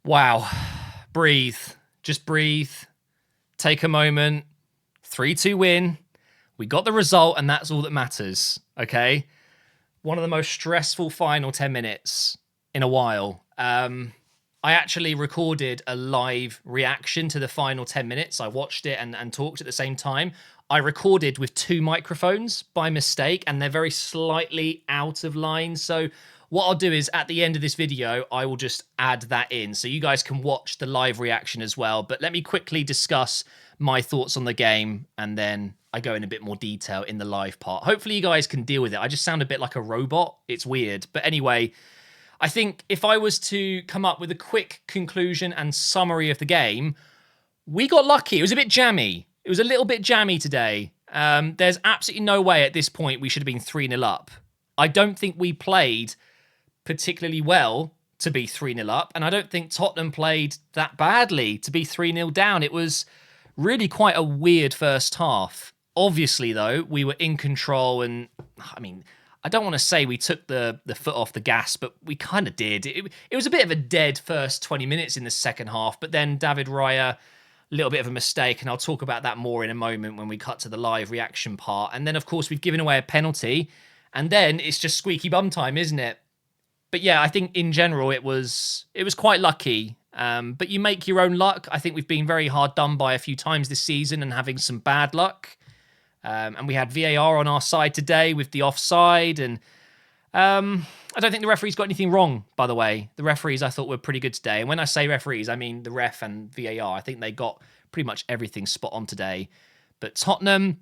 Wow. Breathe. Just breathe. Take a moment. 3-2 win. We got the result, and that's all that matters. Okay? One of the most stressful final 10 minutes in a while. I actually recorded a live reaction to the final 10 minutes. I watched it and talked at the same time. I recorded with two microphones by mistake, and they're very slightly out of line. So what I'll do is at the end of this video, I will just add that in so you guys can watch the live reaction as well. But let me quickly discuss my thoughts on the game, and then I go in a bit more detail in the live part. Hopefully you guys can deal with it. I just sound a bit like a robot. It's weird. But anyway, I think if I was to come up with a quick conclusion and summary of the game, we got lucky. It was a bit jammy. It was a little bit jammy today. There's absolutely no way at this point we should have been 3-0 up. I don't think we played particularly well to be 3-0 up, and I don't think Tottenham played that badly to be 3-0 down. It was really quite a weird first half. Obviously, though, we were in control, and I mean, I don't want to say we took the foot off the gas, but we kind of did. It was a bit of a dead first 20 minutes in the second half, but then David Raya, a little bit of a mistake, and I'll talk about that more in a moment when we cut to the live reaction part. And then, of course, we've given away a penalty, and then it's just squeaky bum time, isn't it? But yeah, I think in general it was quite lucky. But you make your own luck. I think we've been very hard done by a few times this season and having some bad luck. And we had VAR on our side today with the offside. And I don't think the referees got anything wrong, by the way. The referees I thought were pretty good today. And when I say referees, I mean the ref and VAR. I think they got pretty much everything spot on today. But Tottenham,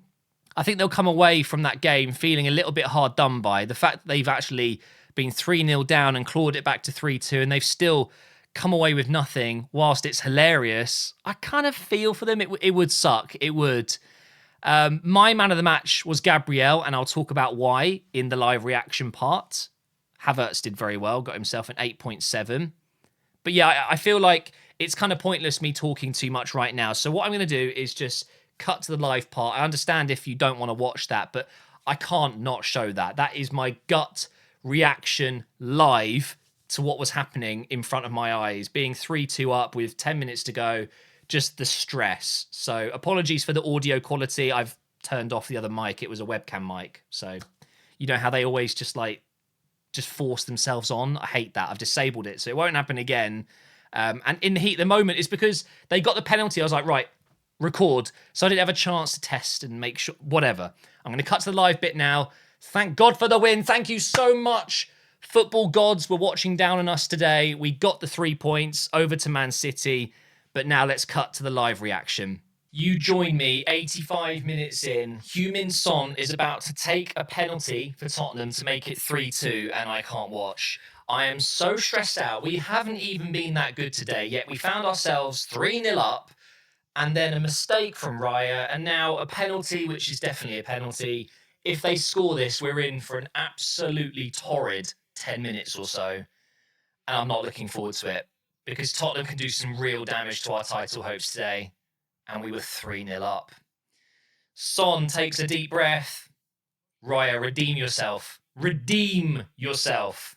I think they'll come away from that game feeling a little bit hard done by. The fact that they've actually been 3-0 down and clawed it back to 3-2, and they've still come away with nothing, whilst it's hilarious. I kind of feel for them. It would suck. It would. My man of the match was Gabriel, and I'll talk about why in the live reaction part. Havertz did very well, got himself an 8.7. But yeah, I feel like it's kind of pointless me talking too much right now. So what I'm going to do is just cut to the live part. I understand if you don't want to watch that, but I can't not show that. That is my gut reaction live to what was happening in front of my eyes, being 3-2 up with 10 minutes to go, just the stress. So apologies for the audio quality. I've turned off the other mic. It was a webcam mic. So you know how they always just force themselves on? I hate that. I've disabled it, so it won't happen again. And in the heat of the moment, it's because they got the penalty. I was like, right, record. So I didn't have a chance to test and make sure, whatever. I'm going to cut to the live bit now. Thank God for the win. Thank you so much. Football gods were watching down on us today. We got the 3 points over to Man City. But now let's cut to the live reaction. You join me 85 minutes in. Heung-min Son is about to take a penalty for Tottenham to make it 3-2, and I can't watch. I am so stressed out. We haven't even been that good today, yet we found ourselves 3-0 up, and then a mistake from Raya, and now a penalty, which is definitely a penalty. If they score this, we're in for an absolutely torrid 10 minutes or so, and I'm not looking forward to it, because Tottenham can do some real damage to our title hopes today, and we were 3-0 up. Son takes a deep breath. Raya, redeem yourself. Redeem yourself.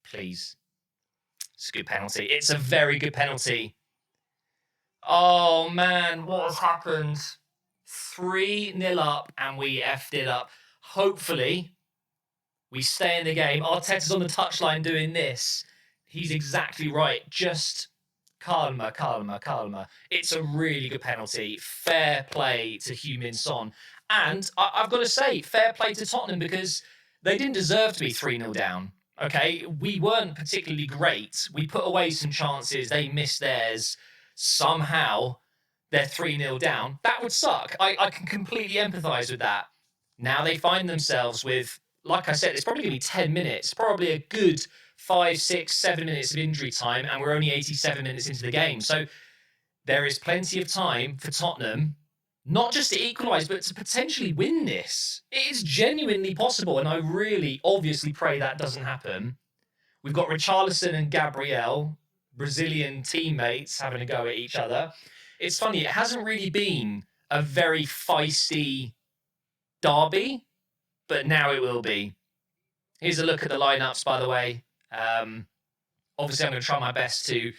Please. It's a good penalty. It's a very good penalty. Oh, man, what has happened? 3-0 up, and we effed it up. Hopefully, we stay in the game. Arteta's on the touchline doing this. He's exactly right. Just calma, calma, calma. It's a really good penalty. Fair play to Heung-min Son. And I've got to say, fair play to Tottenham, because they didn't deserve to be 3-0 down. Okay, we weren't particularly great. We put away some chances. They missed theirs. Somehow, they're 3-0 down. That would suck. I can completely empathise with that. Now they find themselves with, like I said, it's probably going to be 10 minutes. Probably a good 5, 6, 7 minutes of injury time, and we're only 87 minutes into the game. So there is plenty of time for Tottenham, not just to equalise, but to potentially win this. It is genuinely possible, and I really obviously pray that doesn't happen. We've got Richarlison and Gabriel, Brazilian teammates, having a go at each other. It's funny, it hasn't really been a very feisty derby, but now it will be. Here's a look at the lineups, by the way. Obviously, I'm going to try my best to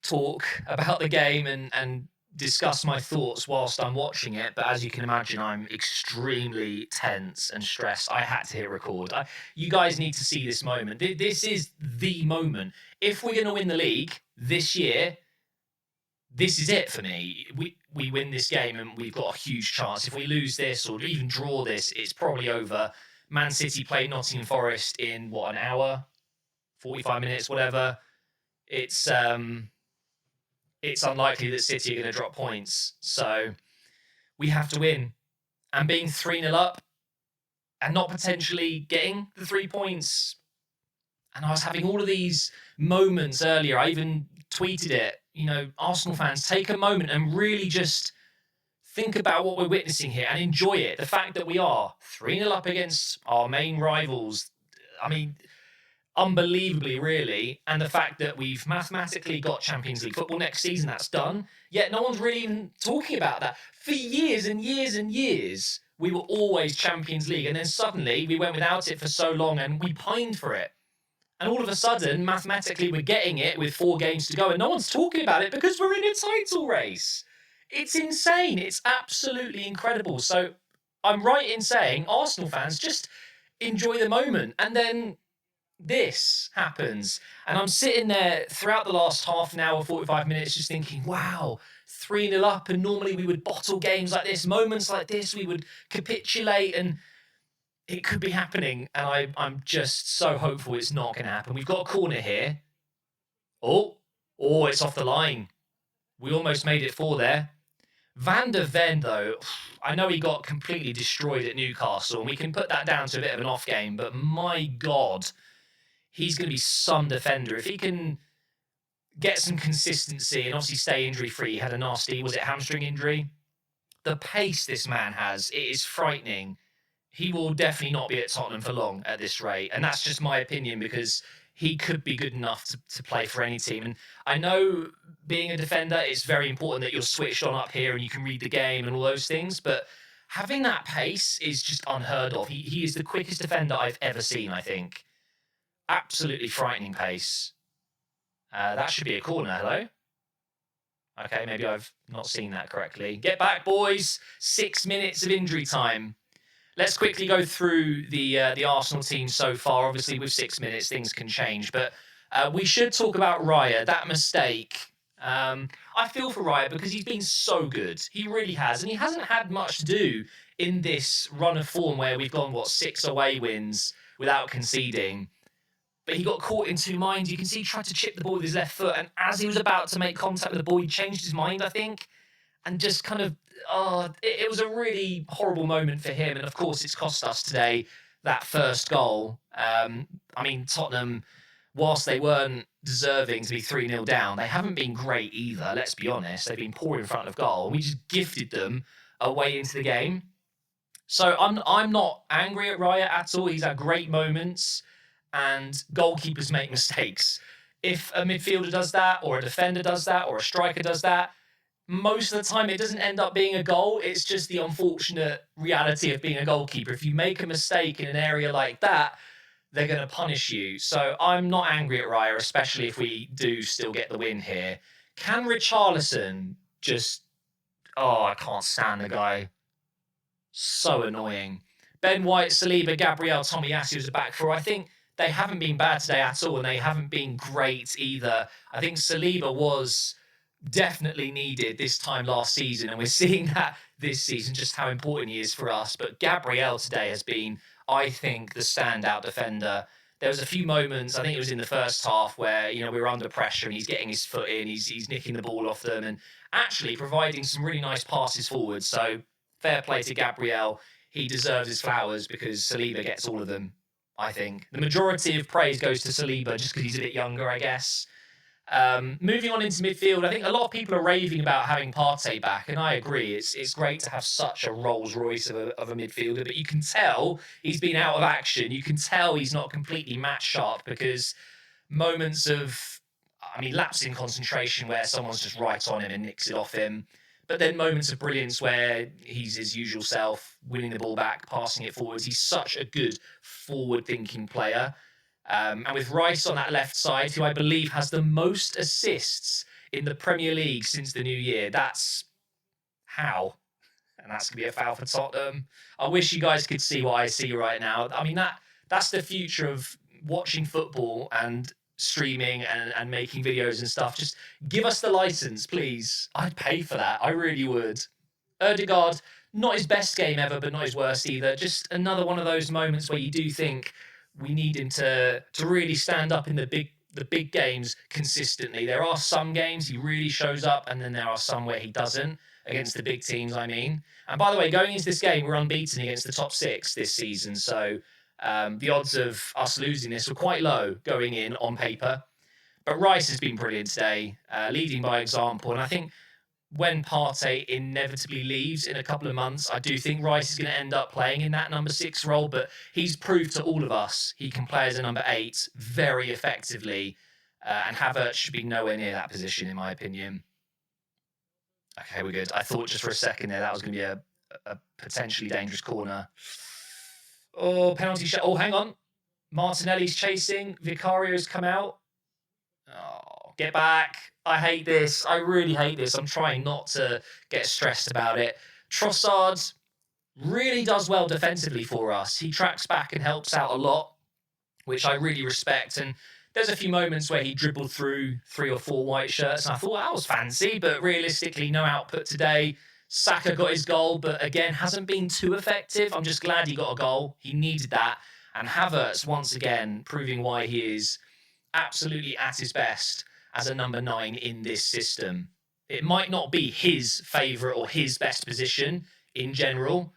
talk about the game and discuss my thoughts whilst I'm watching it. But as you can imagine, I'm extremely tense and stressed. I had to hit record. You guys need to see this moment. This is the moment. If we're going to win the league this year, this is it for me. We win this game and we've got a huge chance. If we lose this or even draw this, it's probably over. Man City play Nottingham Forest in what, an hour, 45 minutes, whatever. It's unlikely that City are going to drop points. So we have to win. And being 3-0 up and not potentially getting the 3 points. And I was having all of these moments earlier. I even tweeted it. You know, Arsenal fans, take a moment and really just think about what we're witnessing here and enjoy it. The fact that we are 3-0 up against our main rivals. I mean, unbelievably, really. And the fact that we've mathematically got Champions League football next season, that's done. Yet no one's really even talking about that. For years and years and years, we were always Champions League. And then suddenly we went without it for so long and we pined for it. And all of a sudden, mathematically, we're getting it with 4 games to go. And no one's talking about it because we're in a title race. It's insane. It's absolutely incredible. So I'm right in saying, Arsenal fans, just enjoy the moment. And then this happens. And I'm sitting there throughout the last half an hour, 45 minutes, just thinking, wow, 3-0 up. And normally we would bottle games like this, moments like this, we would capitulate and it could be happening. And I'm just so hopeful it's not going to happen. We've got a corner here. Oh, it's off the line. We almost made it 4 there. Van der Ven, though, I know he got completely destroyed at Newcastle, and we can put that down to a bit of an off game, but my God, he's going to be some defender. If he can get some consistency and obviously stay injury-free, he had a nasty, was it hamstring injury? The pace this man has, it is frightening. He will definitely not be at Tottenham for long at this rate, and that's just my opinion because he could be good enough to play for any team. And I know being a defender, it's very important that you're switched on up here and you can read the game and all those things, but having that pace is just unheard of. He is the quickest defender I've ever seen, I think. Absolutely frightening pace. That should be a corner, hello? Okay, maybe I've not seen that correctly. Get back, boys. 6 minutes of injury time. Let's quickly go through the Arsenal team so far. Obviously, with 6 minutes, things can change. But we should talk about Raya, that mistake. I feel for Raya because he's been so good. He really has. And he hasn't had much to do in this run of form where we've gone, 6 away wins without conceding. But he got caught in 2 minds. You can see he tried to chip the ball with his left foot. And as he was about to make contact with the ball, he changed his mind, I think. And just kind of, it was a really horrible moment for him. And of course, it's cost us today that first goal. I mean, Tottenham, whilst they weren't deserving to be 3-0 down, they haven't been great either, let's be honest. They've been poor in front of goal. We just gifted them away into the game. So I'm not angry at Raya at all. He's had great moments, and goalkeepers make mistakes. If a midfielder does that, or a defender does that, or a striker does that, most of the time it doesn't end up being a goal. It's just the unfortunate reality of being a goalkeeper. If you make a mistake in an area like that, they're going to punish you. So I'm not angry at Raya, especially if we do still get the win here. Can Richarlison just... I can't stand the guy. So annoying. Ben White, Saliba, Gabriel, Tomiyasu was a back four. I think they haven't been bad today at all, and they haven't been great either. I think Saliba was definitely needed this time last season, and we're seeing that this season, just how important he is for us. But Gabriel today has been, I think, the standout defender. There was a few moments, I think it was in the first half, where we were under pressure and he's getting his foot in, he's nicking the ball off them and actually providing some really nice passes forward. So fair play to Gabriel. He deserves his flowers because Saliba gets all of them, I think. The majority of praise goes to Saliba just because he's a bit younger, I guess. Moving on into midfield, I think a lot of people are raving about having Partey back, and I agree. It's great to have such a Rolls Royce of a midfielder, but you can tell he's been out of action. You can tell he's not completely match sharp because moments of, lapse in concentration where someone's just right on him and nicks it off him. But then moments of brilliance where he's his usual self, winning the ball back, passing it forwards. He's such a good forward-thinking player. And with Rice on that left side, who I believe has the most assists in the Premier League since the new year, that's how. And that's going to be a foul for Tottenham. I wish you guys could see what I see right now. I mean, that's the future of watching football and streaming and making videos and stuff. Just give us the license, please. I'd pay for that. I really would. Ødegaard, not his best game ever, but not his worst either. Just another one of those moments where you do think we need him to really stand up in the big games consistently. There are some games he really shows up, and then there are some where he doesn't, against the big teams, I mean. And by the way, going into this game, we're unbeaten against the top 6 this season, so the odds of us losing this were quite low going in on paper. But Rice has been brilliant today, leading by example. And I think when Partey inevitably leaves in a couple of months, I do think Rice is going to end up playing in that number 6 role. But he's proved to all of us he can play as a number 8 very effectively. And Havertz should be nowhere near that position, in my opinion. Okay, we're good. I thought just for a second there that was going to be a potentially dangerous corner. Oh, penalty shot. Oh, hang on. Martinelli's chasing. Vicario's come out. Oh, get back. I hate this. I really hate this. I'm trying not to get stressed about it. Trossard really does well defensively for us. He tracks back and helps out a lot, which I really respect. And there's a few moments where he dribbled through 3 or 4 white shirts, and I thought, that was fancy, but realistically, no output today. Saka got his goal, but again, hasn't been too effective. I'm just glad he got a goal. He needed that. And Havertz, once again, proving why he is absolutely at his best as a number 9 in this system. It might not be his favourite or his best position in general.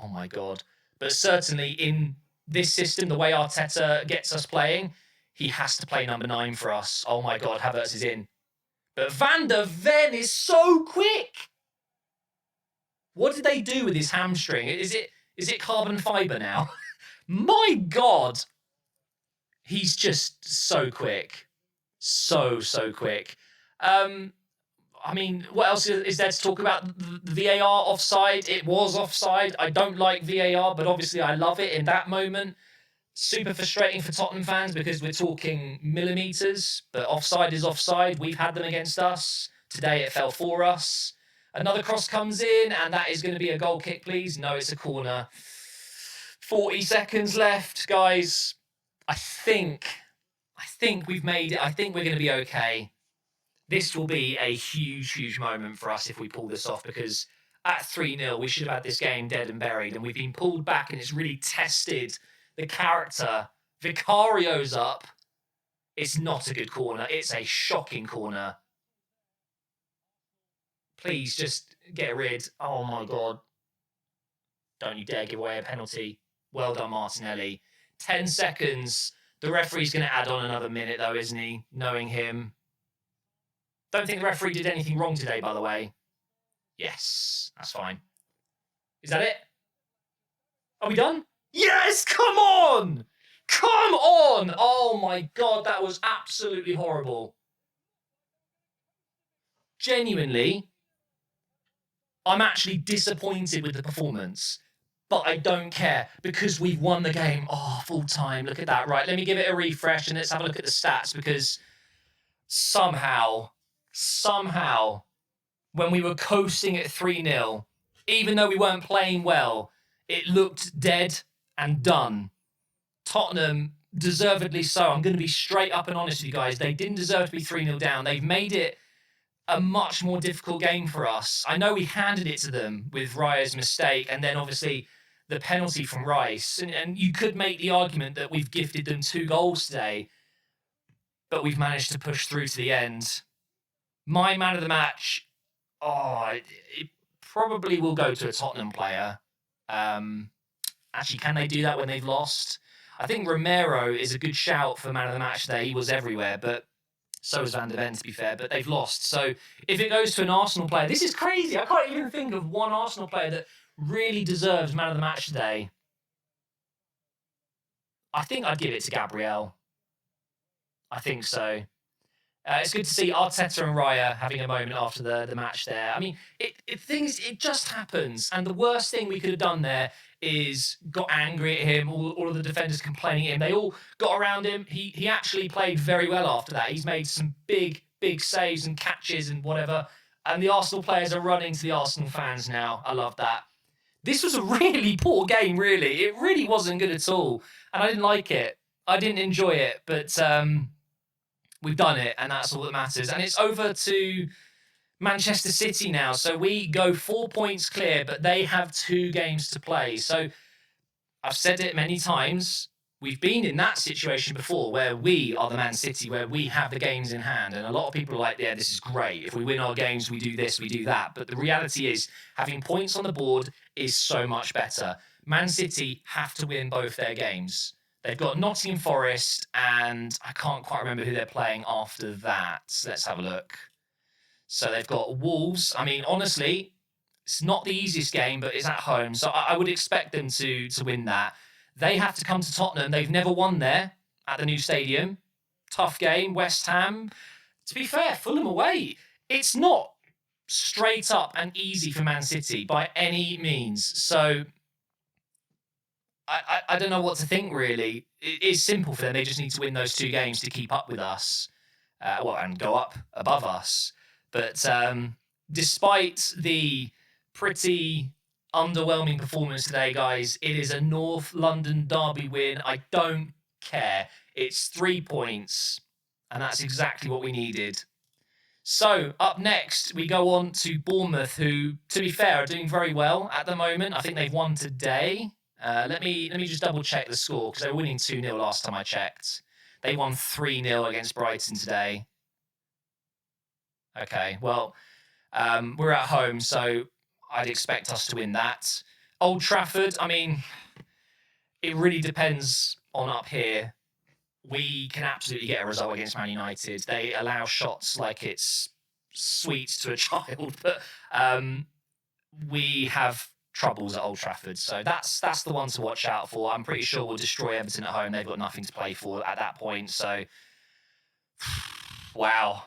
Oh my God. But certainly in this system, the way Arteta gets us playing, he has to play number 9 for us. Oh my God, Havertz is in. But Van der Ven is so quick. What did they do with his hamstring? Is it carbon fibre now? My God. He's just so quick. So quick. I mean, what else is there to talk about? The VAR offside. It was offside. I don't like VAR, but obviously I love it in that moment. Super frustrating for Tottenham fans because we're talking millimetres, but offside is offside. We've had them against us. Today it fell for us. Another cross comes in, and that is going to be a goal kick, please. No, it's a corner. 40 seconds left, guys. I think we've made it. I think we're going to be okay. This will be a huge moment for us if we pull this off, because at 3-0, we should have had this game dead and buried, and we've been pulled back, and it's really tested the character. Vicario's up. It's not a good corner. It's a shocking corner. Please just get rid. Oh my God. Don't you dare give away a penalty. Well done, Martinelli. 10 seconds. The referee's going to add on another minute, though, isn't he? Knowing him. Don't think the referee did anything wrong today, by the way. Yes, that's fine. Is that it? Are we done? Yes, come on! Come on! Oh my God, that was absolutely horrible. Genuinely, I'm actually disappointed with the performance, but I don't care because we've won the game. Oh, full time. Look at that. Right, let me give it a refresh and let's have a look at the stats, because somehow, when we were coasting at 3-0, even though we weren't playing well, it looked dead and done. Tottenham, deservedly so. I'm going to be straight up and honest with you guys. They didn't deserve to be 3-0 down. They've made it a much more difficult game for us. I know we handed it to them with Raya's mistake and then obviously the penalty from Rice. And you could make the argument that we've gifted them 2 goals today, but we've managed to push through to the end. My man of the match, it probably will go to a Tottenham player. Actually, can they do that when they've lost? I think Romero is a good shout for man of the match today. He was everywhere, but so is Van der Ven, to be fair, but they've lost. So if it goes to an Arsenal player, this is crazy. I can't even think of one Arsenal player that really deserves man of the match today. I think I'd give it to Gabriel. I think so. It's good to see Arteta and Raya having a moment after the match there. I mean, it just happens. And the worst thing we could have done there is got angry at him, all of the defenders complaining at him. They all got around him. He actually played very well after that. He's made some big saves and catches and whatever. And the Arsenal players are running to the Arsenal fans now. I love that. This was a really poor game, really. It really wasn't good at all. And I didn't like it. I didn't enjoy it. But we've done it, and that's all that matters. And it's over to Manchester City now. So we go 4 points clear, but they have 2 games to play. So I've said it many times. We've been in that situation before where we are the Man City, where we have the games in hand. And a lot of people are like, yeah, this is great. If we win our games, we do this, we do that. But the reality is having points on the board is so much better. Man City have to win both their games. They've got Nottingham Forest, and I can't quite remember who they're playing after that. Let's have a look. So they've got Wolves. I mean, honestly, it's not the easiest game, but it's at home. So I would expect them to win that. They have to come to Tottenham. They've never won there at the new stadium. Tough game. West Ham. To be fair, Fulham away. It's not straight up and easy for Man City by any means. So I don't know what to think, really. It is simple for them. They just need to win those 2 games to keep up with us. And go up above us. But despite the pretty underwhelming performance today, guys, it is a North London derby win. I don't care. It's 3 points, and that's exactly what we needed. So up next, we go on to Bournemouth, who, to be fair, are doing very well at the moment. I think they've won today. Let me just double check the score, because they were winning 2-0 last time I checked. They won 3-0 against Brighton today. Okay, well, we're at home, so I'd expect us to win that. Old Trafford, I mean, it really depends on up here. We can absolutely get a result against Man United. They allow shots like it's sweets to a child, but we have troubles at Old Trafford. So that's the one to watch out for. I'm pretty sure we'll destroy Everton at home. They've got nothing to play for at that point. So, wow.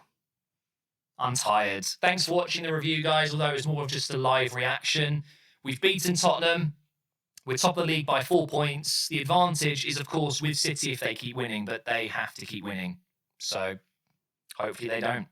I'm tired. Thanks for watching the review, guys, although it's more of just a live reaction. We've beaten Tottenham. We're top of the league by 4 points. The advantage is, of course, with City if they keep winning, but they have to keep winning. So hopefully they don't.